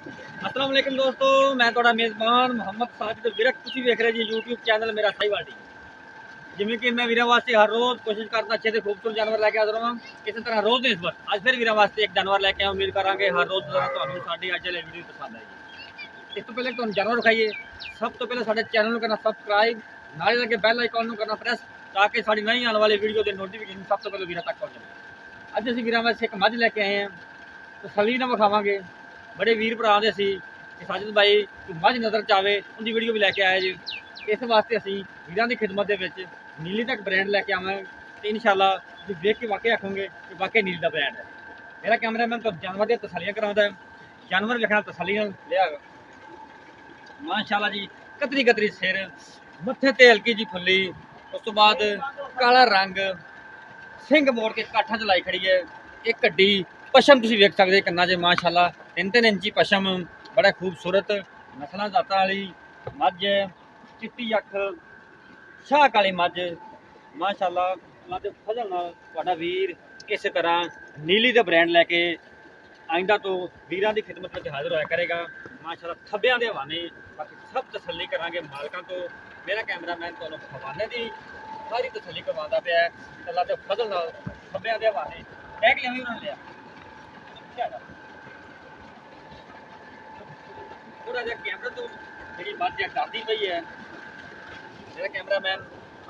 अस्सलाम वालेकुम दोस्तों, मैं ਤੁਹਾਡਾ ਮੇਜ਼ਬਾਨ ਮੁਹੰਮਦ ਸਾजिद ਵਿਰਕ। ਤੁਸੀਂ ਵੇਖ ਰਹੇ ਜੀ YouTube ਚੈਨਲ ਮੇਰਾ ਸਾਈਵਾਲ ਟੀ। ਜਿਵੇਂ ਕਿ ਮੈਂ ਵੀਰਾਂ ਵਾਸਤੇ ਹਰ ਰੋਜ਼ ਕੋਸ਼ਿਸ਼ ਕਰਦਾ ਅੱਛੇ ਤੇ ਖੂਬਸੂਰਤ ਜਾਨਵਰ ਲੈ ਕੇ ਹਾਜ਼ਰ ਹਾਂ। ਇਸੇ ਤਰ੍ਹਾਂ ਰੋਜ਼ ਦੀ ਨਿਸਬਤ ਅੱਜ ਫਿਰ ਵੀਰਾਂ ਵਾਸਤੇ ਇੱਕ ਜਾਨਵਰ ਲੈ ਕੇ ਆਇਆ। ਉਮੀਦ ਕਰਾਂਗੇ ਹਰ ਰੋਜ਼ ਤਰ੍ਹਾਂ ਤੁਹਾਨੂੰ ਸਾਡੀ ਅੱਜ ਵਾਲੀ ਵੀਡੀਓ ਪਸੰਦ ਆਏਗੀ। ਇਸ ਤੋਂ ਪਹਿਲੇ ਤੁਹਾਨੂੰ ਜਾਨਵਰ ਦਿਖਾਈਏ। ਸਭ ਤੋਂ ਪਹਿਲਾਂ ਸਾਡੇ ਚੈਨਲ ਨੂੰ ਕਰਨਾ ਸਬਸਕ੍ਰਾਈਬ, ਨਾਲੇ ਲੱਗੇ ਬੈਲ ਆਈਕਨ ਨੂੰ ਕਰਨਾ ਪ੍ਰੈਸ, ਤਾਂ ਕਿ ਸਾਡੀ ਨਵੀਂ ਆਉਣ ਵਾਲੀ ਵੀਡੀਓ ਦੇ ਨੋਟੀਫਿਕੇਸ਼ਨ ਸਭ ਤੋਂ ਪਹਿਲਾਂ ਵੀਰਾਂ ਤੱਕ ਪਹੁੰਚਣ। ਅੱਜ ਅਸੀਂ ਵੀਰਾਂ ਵਾਸਤੇ ਇੱਕ ਮੱਝ ਲੈ ਕੇ ਆਏ ਹਾਂ, ਤਸੱਲੀ ਨਾਲ ਵਿਖਾਵਾਂਗੇ। बड़े वीर भरा दे सी साजिद भाई मझ नज़र च आवे उनकी वीडियो भी लैके आए जी। इस वास्ते असी वीरां दी खिदमत दे विच नीली तक ब्रांड लैके आवांगे ते इंशाअल्लाह तुसीं देख के वाकई आखोगे कि वाकई नीली दा ब्रांड है। मेरा कैमरामैन तो जानवर दी तसल्लियां कराउंदा है, जानवर वेखना तसल्ली नाल लिया माशाअल्लाह जी। कतरी कतरी सिर, मत्थे ते हल्की जी फुल्ली, उस तो बाद काला रंग, सिंह मोड़ के काठा च लाई खड़ी है। एक कड्डी पशम तुसीं वेख सकदे कन्ना च माशाअल्लाह 3-3 इंची पशम, बड़ा खूबसूरत नस्लां जातां वाली मझ है। चिट्टी अख, शाह काली मझ माशाअल्लाह। अल्लाह दे फजल नाल तुहाडा वीर इस तरह नीली दे ब्रांड लैके आइंदा तो वीरां दी खिदमत में हाजिर होया करेगा माशाअल्लाह। थब्बियां दे हवाने बाकी सब तसल्ली करांगे मालकां तो। मेरा कैमरामैन तुहानूं हवाने दी सारी तसल्ली करवांदा पिया है। अल्लाह दे फजल नाल थब्बियां दे हवाने बैग लिया भी उन्होंने लिया थोड़ा जहा कैमरे तो मेरी बात डरती पई है। मेरा कैमरामैन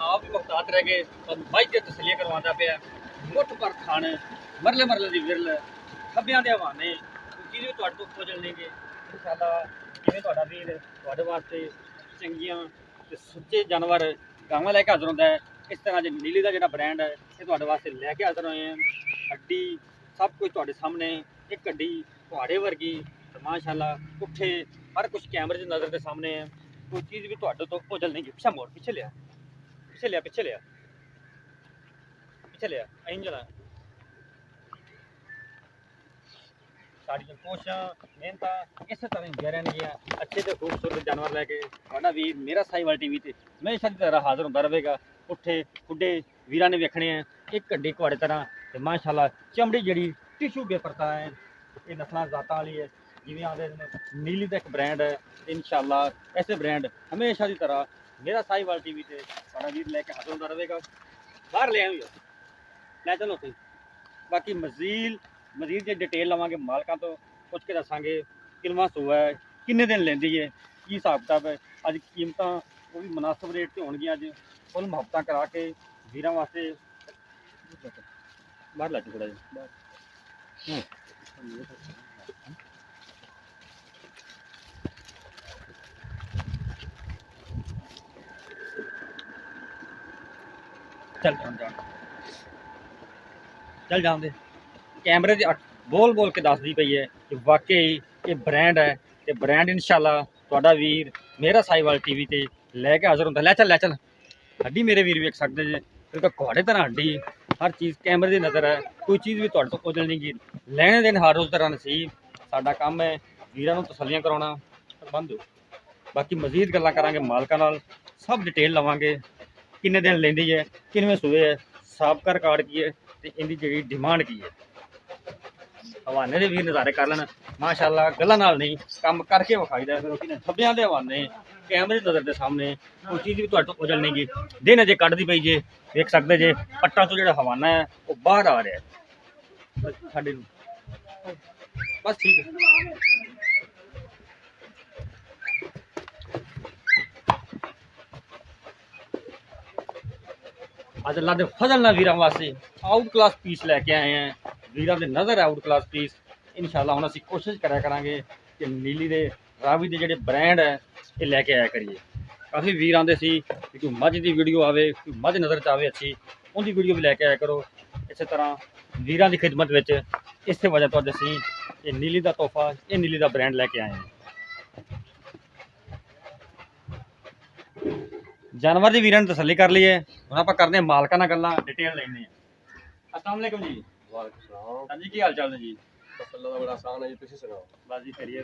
आप भी मुहतात रह गए और मझ की तसलियां करवाता पिया। मुठ पर खान मरले मरले की विरल खब्बियां दे हवाने चीज़ भी तुहाडे तो खोज लेंगे इंशाअल्लाह। जिवें तुहाडा वीर तुहाडे वास्ते चंगियां ते सुच्चे जानवर गावां लैके हाज़र होंदा है, इस तरह जो नीली का जो ब्रांड है ये तुहाडे वास्ते लैके हाज़र होए हैं। हड्डी सब कुछ तुहाडे सामने, एक हड्डी तुहाडे वर्गी माशाअल्लाह। पुट्ठे हर कुछ कैमरे की नज़र के सामने है, कोई चीज़ भी तुहाडे तो ओझल नहीं। पिछा मोड़, पीछे लिया, पीछे लिया, पीछे लिया, पीछे लिया, इंजन साड़ी कोशिश मेहनत इस तरह ही रहने अच्छे तो खूबसूरत जानवर लैके तुहाडा वीर मेरा साहिवाल टीवी ते हमेशा की तरह हाज़र होंदा रहेगा। पुट्ठे खुड्डे वीरां ने वेखने हैं, एक हड्डी तुहाडे तरह ते माशाअल्लाह। चमड़ी जिहड़ी टिशू पेपर दा है, ये नस्लां जातां वाली है। जिवें आखदे नीली दा एक ब्रांड है इंशाअल्लाह। ऐसे ब्रांड हमेशा की तरह मेरा साहिवाल टीवी ते तुहाडा वीर लैके हाज़र होंदा रहेगा। बाहर ले आई लै चलो तुसीं बाकी मजीद जो डिटेल लवांगे मालकां तो पुछ के दसांगे किनवा सूआ है, किन्ने दिन लैंदी है, की हिसाब किताब है। अज कीमतां वो भी मुनासिब रेट ते होणगियां। अज फुल मुहब्बतां करा के वीरां वास्ते बाहर लै थोड़ा जिहा चल जान दे। कैमरे से बोल बोल के दसदी पई है कि वाकई ये ब्रांड है। तो ब्रांड इंशाअल्लाह तुहाडा वीर मेरा साहिवाल टीवी ते लैके हाज़र होंदा। लै चल हड्डी मेरे वीर वेख सकदे जे, बिल्कुल घोड़े तरह हड्डी, हर चीज़ कैमरे की नज़र है। कोई चीज़ भी तुहाडे तो ओझल नहीं गी। लैने देन हर रोज़ तरह नसीब साडा काम है, वीरां नूं तसल्लियां कराउणा बंद हो। बाकी मजीद गल्लां करांगे मालकां नाल, सब डिटेल लवांगे किन्ने दिन लैंदी है, किनवें सूए है, साबका रिकॉर्ड की है ते इहदी जिहड़ी डिमांड की है। हवाने दे वीर नज़ारे कर लैन माशाअल्लाह। गल्लां नाल नहीं काम करके विखाईदा। फिर थब्बियां दे हवाने कैमरे नज़र के सामने कोई चीज़ भी तुहाडे तो ओझल नहीं गी। दिन अजे कढ़दी पई जे, देख सकते जे पट्टा तो जो हवाना है वो बाहर आ रहा है साडे नूं। बस ठीक है। अज अल्लाह के फजल नाल वीरां वास्ते आउट क्लास पीस लैके आए हैं। वीरां दे नज़र आउट क्लास पीस इंशाअल्लाह। हुण असीं कोशिश करा करांगे कि नीली दे रावी दे जिहड़े ब्रांड है ये लैके आया करिए। काफ़ी वीर आंदे सी कि कोई मझ की वीडियो आवे, कोई मझ नज़र च आवे अच्छी, उनकी वीडियो भी लैके आया करो। इस तरह वीरां की खिदमत में इस वजह तो असीं ये नीली का तोहफा, ये नीली का ब्रांड लैके आए हैं। जानवर की वीरां ने तसल्ली कर ली है। हुण आपां करदे मालकां नाल गल्लां, डिटेल लैंदे हैं। अस्सलाम वालेकुम जी। हाँ जी, की हाल चाल है जी? अल्लाह दा बड़ा आसान है जी, तुसीं सुनाओ। बस जी करिए।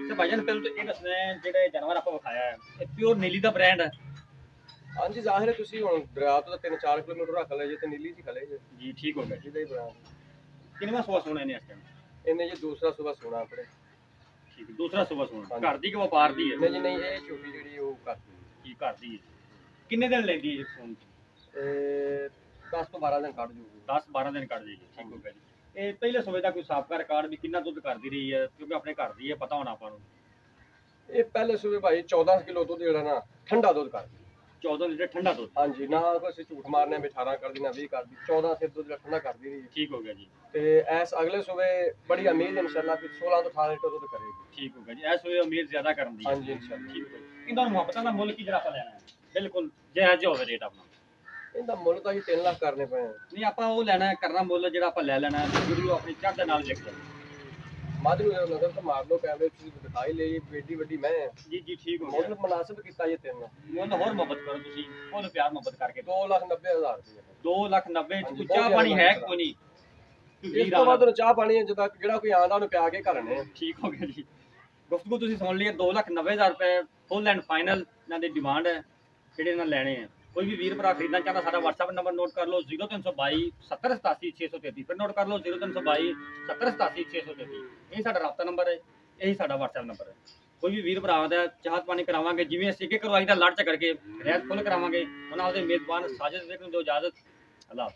तो भाईजान पहले तो ये दसना है जेह्ड़े जानवर आपको विखाया है ये प्योर नीली का ब्रांड है? हाँ जी, जाहिर है तुसीं हुण दरिया तो 3-4 किलोमीटर रख ले जे ते नीली च खले जे जी ठीक हो गया। ਜਿਹਦਾ ਹੀ ਬਣਾ किनवा सुबह सोना इन्हें इस टाइम? ਇਹਨੇ ਜੀ ਦੂਸਰਾ ਸੁਬਾ ਸੋਣਾ ਆਪਣੇ। ਠੀਕ ਹੈ ਦੂਸਰਾ ਸੂਬਾ ਸੋਨਾ ਹਾਂਜੀ। ਘਰ ਦੀ ਕਿ ਵਪਾਰ ਦੀ ਹੈ ਨਹੀਂ ਜੀ ਨਹੀਂ, ਇਹ ਝੋਟੀ ਜਿਹੜੀ ਉਹ ਕਰਦੀ ਕੀ ਘਰ ਦੀ ਹੈ ਕਿੰਨੇ ਦਿਨ ਲੈਂਦੀ ਹੈ ਸੂਣ ਇਹ 10 ਤੋਂ 12 ਦਿਨ ਕੱਢ ਜੂਗੀ 10 12 ਦਿਨ ਕੱਢ ਜਾਏਗੀ ਠੀਕ ਹੋ ਗਿਆ ਜੀ ਇਹ ਪਹਿਲੇ ਸੂਬੇ ਦਾ ਕੋਈ ਸਾਬਕਾ ਰਿਕਾਰਡ ਵੀ ਕਿੰਨਾ ਦੁੱਧ ਕਰਦੀ ਰਹੀ ਹੈ ਕਿਉਂਕਿ ਆਪਣੇ ਘਰ ਦੀ ਹੈ ਪਤਾ ਹੋਣਾ ਆਪਾਂ ਨੂੰ ਇਹ ਪਹਿਲੇ ਸੂਬੇ ਭਾਈ 14 ਕਿਲੋ ਦੁੱਧ ਜਿਹੜਾ ਨਾ ਠੰਡਾ ਦੁੱਧ ਕਰਦੀ 14 ਲੀਟਰ ਠੰਡਾ ਦੁੱਧ ਹਾਂਜੀ, ਨਾ ਕੋਈ ਅਸੀਂ ਝੂਠ ਮਾਰਨੇ ਵੀ 18 ਕਰਦੀ ਨਾ 20 ਕਰਦੀ, 14 ਸਿਰ ਦੁੱਧ ਜਿਹੜਾ ਠੰਡਾ ਕਰਦੀ ਰਹੀ ਠੀਕ ਹੋ ਗਿਆ ਜੀ ਤੇ ਐਸ ਅਗਲੇ ਸੂਬੇ ਬੜੀ ਉਮੀਦ ਇਨਸ਼ਾਅੱਲਾ ਕਿ 16 ਤੋਂ 18 ਲੀਟਰ ਦੁੱਧ ਕਰੇਗੀ। ਠੀਕ ਹੋ ਗਿਆ ਜੀ ਇਸ ਵੇਲੇ ਉਮੀਦ ਜ਼ਿਆਦਾ ਕਰਨ ਦੀ ਹੈ ਹਾਂਜੀ ਇਨਸ਼ਾਅੱਲਾ। ਠੀਕ ਹੈ ਜੀ ਇਹਨਾਂ ਨੂੰ ਮੁਹੱਬਤਾਂ ਦਾ ਮੁੱਲ ਕੀ ਜਿਹੜਾ ਆਪਾਂ ਲੈਣਾ ਹੈ ਬਿਲਕੁਲ ਜਾਇਜ਼ ਹੋਵੇ ਰੇਟ ਆਪਣਾ ਇਹਦਾ ਮੁੱਲ ਤਾਂ ਜੀ 3 ਲੱਖ ਕਰਨੇ ਪਏ ਆ। ਨਹੀਂ ਆਪਾਂ ਉਹ ਲੈਣਾ ਹੈ ਕਰਨਾ ਮੁੱਲ ਜਿਹੜਾ ਆਪਾਂ ਲੈ ਲੈਣਾ ਹੈ ਵੀਡੀਓ ਆਪਣੀ ਚੜ੍ਹ ਦੇ ਨਾਲ ਲਿਖ ਜਾਓ ਮੱਝ ਨੂੰ ਜਦੋਂ ਨਜ਼ਰ ਤੋਂ ਮਾਰ ਲਓ ਕੈਮਰੇ ਤੁਸੀਂ ਦਿਖਾਈ ਲਈ ਬੇਟੀ ਵੱਡੀ ਮੈਂ ਆ। ਜੀ ਜੀ ਠੀਕ ਹੋ ਮੁੱਲ ਗਿਆ ਮੁਨਾਸਿਬ ਕੀਤਾ ਜੀ 3 ਮੁੱਲ ਹੋਰ ਮੁਹੱਬਤ ਕਰੋ ਤੁਸੀਂ ਫੁੱਲ ਪਿਆਰ ਮੁਹੱਬਤ ਕਰਕੇ 2,90,000 ਰੁਪਏ। 2,90,000 ਹਾਂਜੀ, ਚ ਚਾਹ ਪਾਣੀ ਹੈ ਕੋਈ ਨਹੀਂ ਇਸ ਤੋਂ ਬਾਅਦ ਉਹਨੂੰ ਚਾਹ ਪਾਣੀ ਹੈ ਜਦੋਂ ਜਿਹੜਾ ਕੋਈ ਆਂਦਾ ਉਹਨੂੰ ਪਿਆ ਕੇ ਘਰਨੇ ਆ। ਠੀਕ ਹੋ ਗਿਆ ਜੀ ਗੁਫ਼ਤਗੂ ਤੁਸੀਂ ਸੁਣ ਲਈ 2,90,000 ਰੁਪਏ ਫੁੱਲ ਐਂਡ ਫਾਈਨਲ ਇਹਨਾਂ ਦੀ ਡਿਮਾਂਡ ਹੈ ਜਿਹੜੇ ਇਹਨਾਂ ਲੈਣੇ ਆ ਕੋਈ ਵੀ ਵੀਰ ਭਰਾ ਖਰੀਦਣਾ ਚਾਹੁੰਦਾ ਸਾਡਾ WhatsApp ਨੰਬਰ ਨੋਟ ਕਰ ਲਓ 0322 7087 ਫਿਰ ਨੋਟ ਕਰ ਲਓ 0322 7087 ਇਹ ਸਾਡਾ ਰਾਬਤਾ ਨੰਬਰ ਹੈ ਇਹੀ ਸਾਡਾ WhatsApp ਨੰਬਰ ਹੈ ਕੋਈ ਵੀ ਵੀਰ ਭਰਾ ਦਾ ਚਾਹਤ ਪਾਣੀ ਕਰਾਵਾਂਗੇ ਜਿਵੇਂ ਅਸੀਂ ਅੱਗੇ ਕਰਵਾਈ ਦਾ ਲੜ ਝਗੜ ਕੇ ਰਹਿਤ ਫੁੱਲ ਕਰਾਵਾਂਗੇ ਉਹਨਾਂ ਦੇ ਮੇਜ਼ਬਾਨ ਸਾਜਿਦ ਵੇਖ ਨੂੰ ਦਿਓ ਇਜਾਜ਼ਤ ਅੱਲਾਹ